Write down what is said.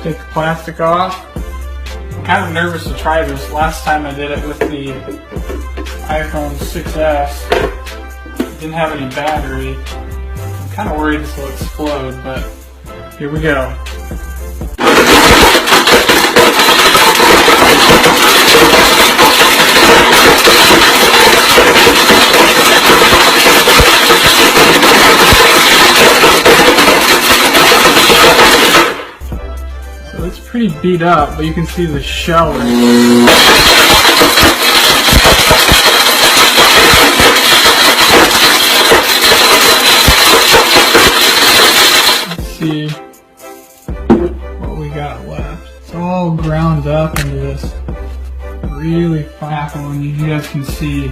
take the plastic off. I'm kind of nervous to try this. Last time I did it with the iPhone 6S, it didn't have any battery. I'm kind of worried this will explode, but here we go. So it's pretty beat up, but you can see the shell right there. See what we got left. It's all ground up into this really fine, and you guys can see